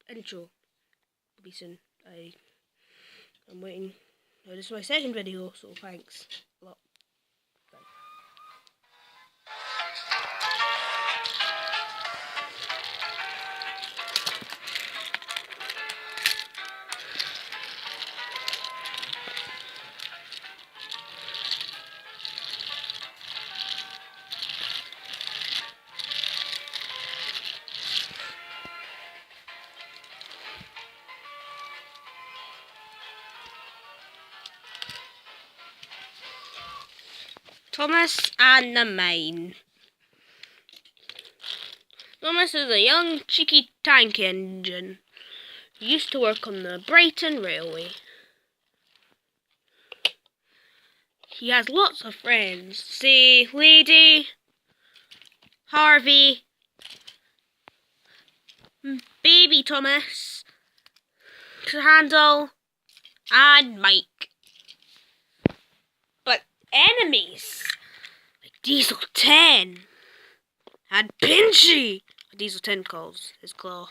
intro will be soon. I'm waiting. This is my second video, so thanks a lot. Bye. Thomas and the Mine. Thomas is a young, cheeky tank engine. He used to work on the Brighton Railway. He has lots of friends. Say, Lady, Harvey, Baby Thomas, Handel, and Mike. But enemies like Diesel 10 and Pinchy. Diesel 10 calls his claw.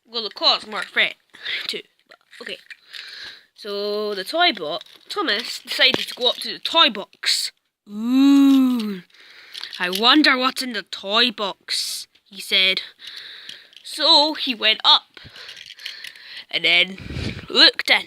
Well, the claw's more threat too. But okay. So the toy bot, Thomas decided to go up to the toy box. Ooh, I wonder what's in the toy box, he said. So he went up and then looked in.